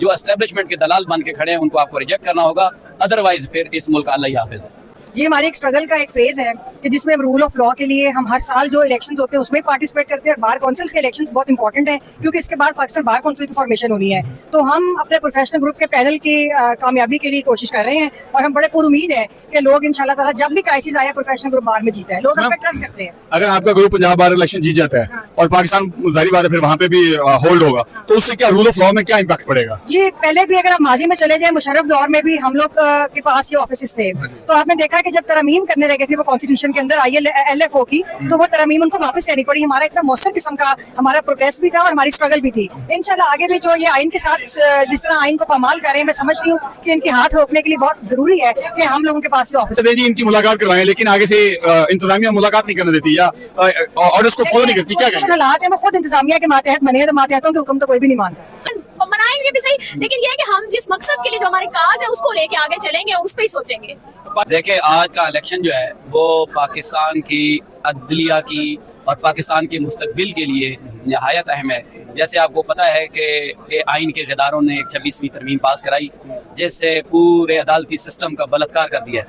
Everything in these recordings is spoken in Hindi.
जो एस्टेब्लिशमेंट के दलाल बन के खड़े हैं उनको आपको रिजेक्ट करना होगा, अदरवाइज फिर इस मुल्क का अल्लाह ही हाफिज है। जी, हमारी एक स्ट्रगल का एक फेज है कि जिसमें रूल ऑफ लॉ के लिए हम हर साल जो इलेक्शंस होते हैं उसमें पार्टिसिपेट करते हैं। बार काउंसिल्स के इलेक्शंस बहुत इंपॉर्टेंट हैं क्योंकि इसके बाद पाकिस्तान बार काउंसिल की फॉर्मेशन होनी है। तो हम अपने प्रोफेशनल ग्रुप के पैनल की कामयाबी के लिए कोशिश कर रहे हैं और हम बड़े पुरुमीद है कि लोग इंशाल्लाह ताला जब भी क्राइसिस आया प्रोफेशनल ग्रुप बार में जीता है, लोग हम पे ट्रस्ट करते हैं। अगर आपका ग्रुप पंजाब बार इलेक्शन जीत जाता है और पाकिस्तान जाहिर बात है फिर वहाँ पे भी होल्ड होगा, तो उससे क्या रूल ऑफ लॉ में क्या इम्पैक्ट पड़ेगा? जी, पहले भी अगर आप माजी में चले जाए, मुशर्रफ दौर में भी हम लोग के पास ये ऑफिस थे, तो आपने देखा कि जब तरमीम करने लगे थे वो कॉन्स्टिट्यूशन के अंदर ILFO की, तो वो तरमीम उनको वापस लेनी पड़ी। हमारा इतना मौसर किस्म का हमारा प्रोटेस्ट भी था और हमारी स्ट्रगल भी थी। इंशाल्लाह आगे भी जो ये आइन के साथ जिस तरह आइन को पामाल करें, मैं समझती हूँ कि इनके हाथ रोकने के लिए बहुत जरूरी है कि हम लोगों के पास ये ऑफिस जी इनकी मुलाकात करवाएं, लेकिन आगे से इंतजामिया मुलाकात नहीं करने देती या ऑर्डर्स को फॉलो नहीं करती, क्या कहेंगे? हालात है वो खुद इंतजामिया के मातहत बने हैं, तो मातहतों के हुक्म तो कोई भी नहीं मानता। मनाएंगे भी सही, लेकिन ये है कि हम जिस मकसद के लिए जो हमारी काज है उसको लेके आगे चलेंगे और उस पर ही सोचेंगे। देखिए, आज का इलेक्शन जो है वो पाकिस्तान की अदलिया की और पाकिस्तान के मुस्तकबिल के लिए नहायत अहम है। जैसे आपको पता है कि आइन के गदारों ने एक 26वीं तरमीम पास कराई जिससे पूरे अदालती सिस्टम का बलात्कार कर दिया है,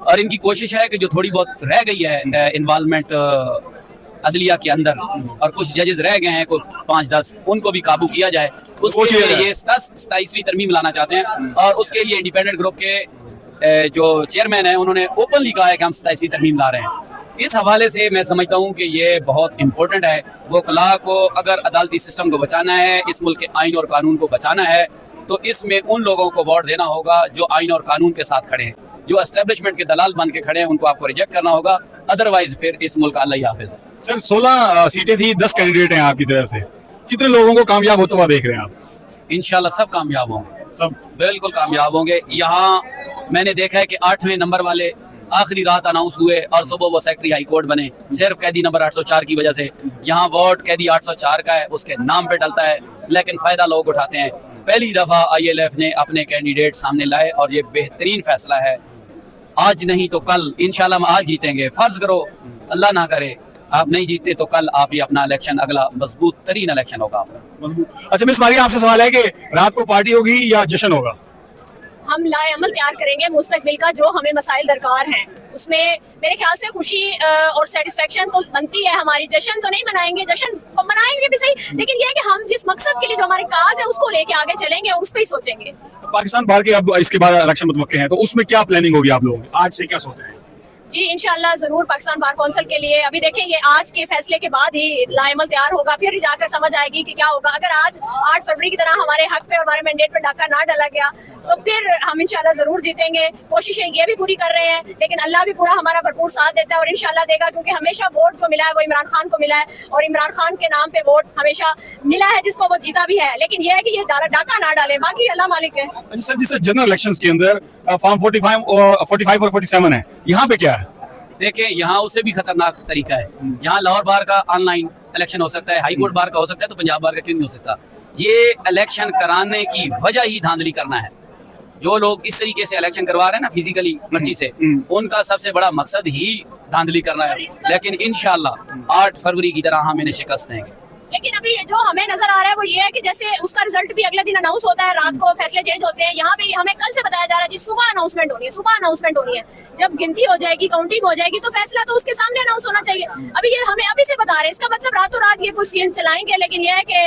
और इनकी कोशिश है कि जो थोड़ी बहुत रह गई है इन्वॉल्वमेंट अदलिया के अंदर और कुछ जजेस रह गए हैं, कोई 5-10, उनको भी काबू किया जाए। उसके लिए ये 27वीं तरमीम लाना चाहते हैं और उसके लिए इंडिपेंडेंट ग्रुप के जो चेयरमैन है उन्होंने ओपनली कहा है कि हम 27वीं तरमीम ला रहे हैं। इस हवाले से मैं समझता हूँ कि ये बहुत इंपॉर्टेंट है। वो कला को अगर अदालती सिस्टम को बचाना है, इस मुल्क के आइन और कानून को बचाना है, तो इसमें उन लोगों को वोट देना होगा जो आइन और कानून के साथ खड़े हैं। जो एस्टेब्लिशमेंट के दलाल बन के खड़े हैं उनको आपको रिजेक्ट करना होगा, अदरवाइज फिर इस मुल्क का अल्लाह ही हाफिज है। सर 16 सीटें थी, 10 कैंडिडेट हैं आपकी तरफ से, कितने लोगों को कामयाब होते हुए देख रहे हैं आप? इंशाल्लाह सब कामयाब होंगे, सब बिल्कुल कामयाब होंगे। यहाँ मैंने देखा है कि 8वें नंबर वाले आखिरी रात अनाउंस हुए और सुबह वो सेक्रेटरी हाई कोर्ट बने, सिर्फ कैदी नंबर 804 की वजह से। यहाँ वोट कैदी 804 का है, उसके नाम पे डलता है, लेकिन फायदा लोग उठाते हैं। पहली दफा ILF ने अपने कैंडिडेट सामने लाए और ये बेहतरीन फैसला है। आज नहीं तो कल इंशाल्लाह हम आज जीतेंगे। फर्ज करो अल्लाह ना करे आप नहीं जीते तो कल आप ये अपना इलेक्शन, अगला मजबूत तरीन इलेक्शन होगा आपका। अच्छा मिस मारिया, आपसे सवाल है कि रात को पार्टी होगी या जश्न होगा? हम लाए अमल तैयार करेंगे मुस्तकबिल का, जो हमें मसाइल दरकार हैं उसमें मेरे ख्याल से खुशी और सेटिस्फेक्शन तो बनती है हमारी। जश्न तो नहीं मनाएंगे, जश्न तो मनाएंगे भी सही, लेकिन ये है कि हम जिस मकसद के लिए जो हमारी काज है उसको लेके आगे चलेंगे और उस पर ही सोचेंगे। पाकिस्तान बाहर के अब इसके बाद इलेक्शन मुतवक्के हैं, तो उसमें क्या प्लानिंग होगी आप लोगों की? आज से क्या सोच रहे हैं? जी इंशाल्लाह जरूर पाकिस्तान बार कौंसिल के लिए अभी देखेंगे, आज के फैसले के बाद ही लाएमल तैयार होगा, फिर जाकर समझ आएगी कि क्या होगा। अगर आज 8 फरवरी की तरह हमारे हक पे और हमारे मैंडेट पे डाका ना डाला गया तो फिर हम इंशाल्लाह जरूर जीतेंगे। कोशिशें ये भी पूरी कर रहे हैं, लेकिन अल्लाह भी पूरा हमारा भरपूर साथ देता है और इंशाल्लाह देगा, क्योंकि हमेशा वोट जो मिला है वो इमरान खान को मिला है और इमरान खान के नाम पे वोट हमेशा मिला है, जिसको वो जीता भी है। लेकिन ये है कि ये डाका ना डाले, बाकी अल्लाह मालिक है। सर जिससे जनरल इलेक्शंस के अंदर फॉर्म 45 और 47 है, यहाँ पे क्या है? देखिए, यहाँ उसे भी खतरनाक तरीका है। यहाँ लाहौर बार का ऑनलाइन इलेक्शन हो सकता है, हाई कोर्ट बार का हो सकता है, तो पंजाब बार का क्यों नहीं हो सकता? ये इलेक्शन कराने की वजह ही धांधली करना है। जो लोग इस तरीके से इलेक्शन करवा रहे हैं ना फिजिकली मर्जी से, उनका सबसे बड़ा मकसद ही धांधली करना है। लेकिन इंशाल्लाह 8 फरवरी की तरह हम इन्हें शिकस्त देंगे। लेकिन अभी जो हमें नजर आ रहा है वो ये है कि जैसे उसका रिजल्ट भी अगले दिन अनाउंस होता है, रात को फैसले चेंज होते हैं। यहाँ भी हमें कल से बताया जा रहा है जी सुबह अनाउंसमेंट होनी है, सुबह अनाउंसमेंट होनी है। जब गिनती हो जाएगी, काउंटिंग हो जाएगी, तो फैसला तो उसके सामने अनाउंस होना चाहिए। अभी ये हमें अभी से बता रहे हैं, इसका मतलब रातों रात ये कुछ सीन चलाएंगे। लेकिन ये है कि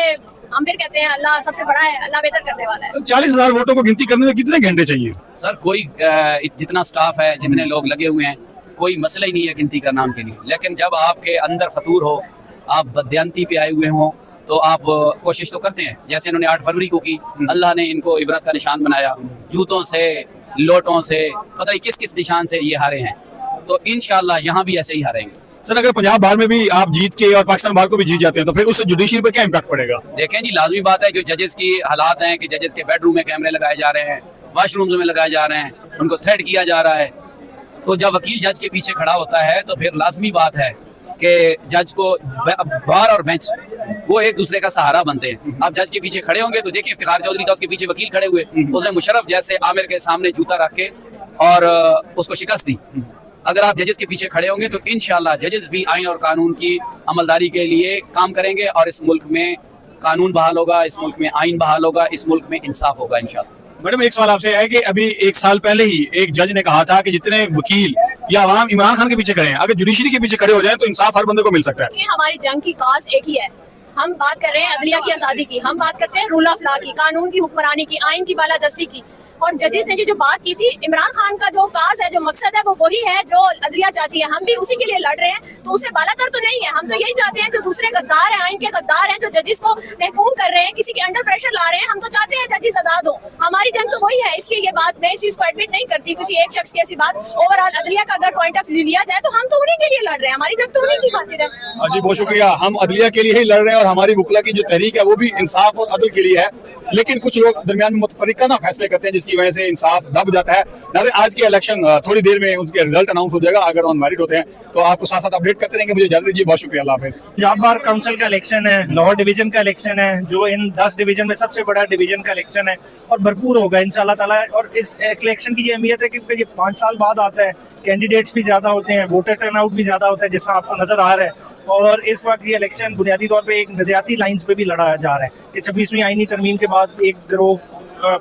हम फिर कहते हैं अल्लाह सबसे बड़ा है, अल्लाह बेहतर करने वाला है। सर 40,000 वोटों को गिनती करने में कितने घंटे चाहिए? सर कोई जितना स्टाफ है, जितने लोग लगे हुए हैं, कोई मसला ही नहीं है गिनती करना उनके लिए। लेकिन जब आपके अंदर फतूर हो, आप बदयांती पे आए हुए हों, तो आप कोशिश तो करते हैं। जैसे इन्होंने 8 फरवरी को की, अल्लाह ने इनको इबरत का निशान बनाया, जूतों से, लोटों से, पता नहीं किस किस निशान से ये हारे हैं। तो इंशाल्लाह यहाँ भी ऐसे ही हारेंगे। सर अगर पंजाब बार में भी आप जीत के और पाकिस्तान बार को भी जीत जाते हैं, तो फिर उससे जुडिशरी पर क्या इम्पैक्ट पड़ेगा? देखें जी, लाजमी बात है, जो जजेस की हालात हैं कि जजेस के बेडरूम में कैमरे लगाए जा रहे हैं, वाशरूम्स में लगाए जा रहे हैं, उनको थ्रेट किया जा रहा है। तो जब वकील जज के पीछे खड़ा होता है तो फिर लाजमी बात है कि जज को बार और बेंच वो एक दूसरे का सहारा बनते हैं। आप जज के पीछे खड़े होंगे तो देखिए इफ्तिखार चौधरी का उसके पीछे वकील खड़े हुए, उसने मुशर्रफ जैसे आमिर के सामने जूता रख के और उसको शिकस्त दी। अगर आप जजेस के पीछे खड़े होंगे तो इंशाल्लाह जजेस भी आइन और कानून की अमलदारी के लिए काम करेंगे और इस मुल्क में कानून बहाल होगा, इस मुल्क में आइन बहाल होगा, इस मुल्क में इंसाफ होगा इंशाल्लाह। मैडम एक सवाल आपसे है कि अभी 1 साल पहले ही एक जज ने कहा था कि जितने वकील या अवाम इमरान खान के पीछे खड़े हैं, अगर जुडिशरी के पीछे खड़े हो जाए तो इंसाफ हर बंदे को मिल सकता है। ये हमारी जंग की काज एक ही है। हम बात कर रहे हैं अदलिया की आजादी की, हम बात करते हैं रूल ऑफ लॉ की, कानून की हुक्मरानी की, आइन की बालादस्ती की। और जजेस ने जो बात की थी, इमरान खान का जो काज है, जो मकसद है, वो वही है जो अदलिया चाहती है। हम भी उसी के लिए लड़ रहे हैं, तो उससे बालातर तो नहीं है। हम तो यही चाहते हैं जो दूसरे गद्दार हैं, आइन के गद्दार हैं, जो जजेस को महकूम कर रहे हैं, किसी के अंडर प्रेशर ला रहे हैं, हम तो चाहते हैं जजेस आजाद हो। हमारी जंग तो वही है, इसलिए ये बात मैं इस चीज को एडमिट नहीं करती, किसी एक शख्स की ऐसी बात। ओवरऑल अदलिया का अगर पॉइंट ऑफ व्यू लिया जाए तो हम तो उन्हीं के लिए लड़ रहे हैं, हमारी जंग तो उन्हीं की खातिर है। जी बहुत शुक्रिया। हम अदलिया के लिए ही लड़ रहे हैं और हमारी वकला की जो तहरीक है वो भी इंसाफ और अदल के लिए है, लेकिन कुछ लोग दरमियान में मुतफरिकाना फैसले करते हैं जिसकी वजह से इंसाफ दब जाता है। नाज़रीन आज के इलेक्शन थोड़ी देर में उसके रिजल्ट अनाउंस हो जाएगा, अगर ऑन मेरिट होते हैं तो आपको साथ साथ अपडेट करते रहेंगे। मुझे इजाजत दीजिए, बहुत शुक्रिया, अल्लाह हाफिज़। पंजाब बार काउंसिल का इलेक्शन है, लाहौर डिवीजन का इलेक्शन है, जो इन 10 डिवीजन में सबसे बड़ा डिवीजन का इलेक्शन है और भरपूर होगा इंशाल्लाह ताला। और इस इलेक्शन की ये अहमियत है क्योंकि ये 5 साल बाद आता है, कैंडिडेट्स भी ज्यादा होते हैं, वोटर टर्नआउट भी ज्यादा होता है, जैसा आपको नजर आ रहा है। और इस वक्त ये इलेक्शन बुनियादी तौर पे एक नज़ियाती लाइंस पे भी लड़ा जा रहा है कि 26वीं आईनी तरमीम के बाद एक गिरोह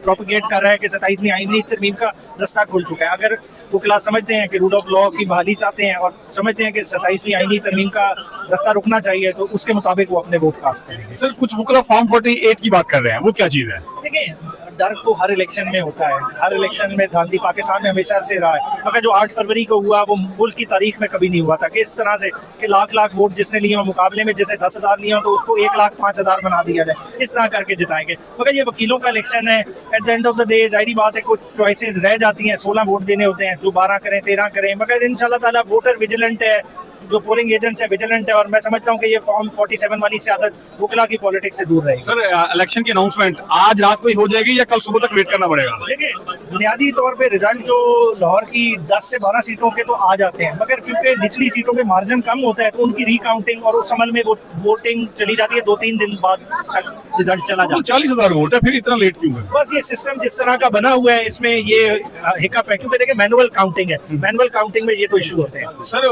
प्रोपेगेट कर रहा है कि 27वीं आईनी तरमीम का रास्ता खुल चुका है। अगर वकील समझते हैं कि रूल ऑफ लॉ की बहाली चाहते हैं और समझते हैं कि 27वीं आईनी तरमीम का रास्ता रुकना चाहिए, तो उसके मुताबिक वो अपने वोट कास्ट करेंगे। सर कुछ वकला फॉर्म 48 की बात कर रहे हैं, वो क्या चीज़ है? देखिए, डर तो हर इलेक्शन में होता है, हर इलेक्शन में धांधली पाकिस्तान में हमेशा से रहा है, मगर जो 8 फरवरी को हुआ वो मुल्क की तारीख में कभी नहीं हुआ था कि इस तरह से कि लाख वोट जिसने लिए हो मुकाबले में जिसने 10,000 लिए हो तो उसको 1,05,000 बना दिया जाए, इस तरह करके जिताएंगे। मगर ये वकीलों का इलेक्शन है, at the end of the day जाहिर बात है कुछ चॉइसेस रह जाती हैं, 16 वोट देने होते हैं, जो 12 करें 13 करें, मगर इंशाल्लाह ताला वोटर विजिलेंट है, जो पोलिंग एजेंट्स है विजिलेंट है। और मैं समझता हूँ कि ये फॉर्म 47 वाली सियासत वकला की पॉलिटिक्स से दूर रहेगी। सर इलेक्शन की अनाउंसमेंट आज रात को ही हो जाएगी या कल सुबह तक वेट करना पड़ेगा? देखिए, बुनियादी तौर पे रिजल्ट जो लाहौर की 10 से 12 सीटों के तो आ जाते हैं, मगर क्योंकि निचली सीटों पे मार्जिन कम होता है तो उनकी रिकाउंटिंग और उस अमल में वोटिंग चली जाती है, 2-3 दिन बाद तक रिजल्ट चला जाता है। 40,000 वोट है, फिर इतना लेट क्यों है? बस ये सिस्टम जिस तरह का बना हुआ है इसमें ये हिकअप है, क्योंकि देखिए मैनुअल काउंटिंग है, मैनुअल काउंटिंग में ये तो इशू होते हैं। सर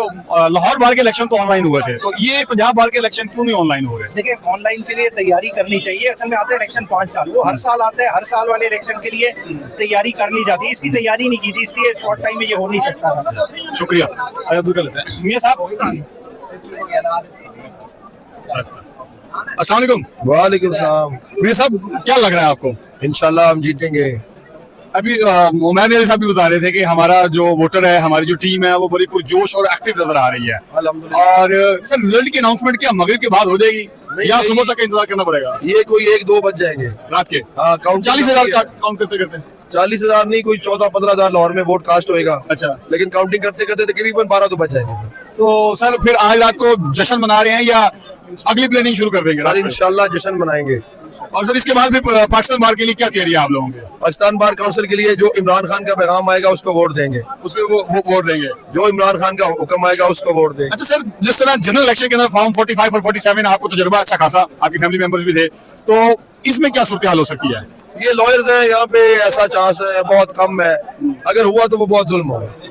लाहौर बार के इलेक्शन तो ऑनलाइन हुए थे, तो ये पंजाब बार के इलेक्शन क्यों नहीं ऑनलाइन हो रहे? देखिए, ऑनलाइन के लिए तैयारी करनी चाहिए। असल में आता है इलेक्शन 5 साल, वो हर साल आता है, हर साल वाले इलेक्शन के लिए तैयारी कर ली जाती है, इसकी तैयारी नहीं की थी, इसलिए शॉर्ट टाइम में ये हो नहीं सकता था। शुक्रिया। मियां साहब, अस्सलाम वालेकुम। वालेकुम सलाम। मियां साहब, क्या लग रहा है आपको? इंशाल्लाह हम जीतेंगे। अभी उमैर साहब भी बता रहे थे कि हमारा जो वोटर है, हमारी जो टीम है वो बड़ी पुरजोश और एक्टिव नजर आ रही है। अल्हम्दुलिल्लाह। और सर रिजल्ट की अनाउंसमेंट क्या मगरिब के बाद हो जाएगी या सुबह तक इंतजार करना पड़ेगा? ये कोई 1-2 बज जाएंगे रात के। हाँ, काउंट 40,000 का काउंट करते करते 40,000 नहीं, कोई 14-15,000 लाहौर में वोट कास्ट होएगा। अच्छा, लेकिन काउंटिंग करते करते तकरीबन 12 तो बज जाएंगे। तो सर फिर आज रात को जश्न मना रहे हैं या अगली प्लानिंग शुरू कर देंगे? सर इंशाल्लाह जश्न मनाएंगे। और सर इसके बाद फिर पाकिस्तान बार के लिए क्या तैयारी है आप लोगों की? पाकिस्तान बार काउंसिल के लिए जो इमरान खान का पैगाम आएगा उसको वोट देंगे, उसमें वो वोट देंगे। जो इमरान खान का हुक्म आएगा उसको वोट देंगे। अच्छा सर, जिस तरह जनरल इलेक्शन के अंदर फॉर्म 45 और 47 आपको तजुर्बा अच्छा खासा, आपकी फैमिली मेंबर्स भी थे, तो इसमें क्या सूरत हाल हो सकती है? ये लॉयर्स हैं यहाँ पे, ऐसा चांस है बहुत कम है, अगर हुआ तो वो बहुत जुल्म होगा।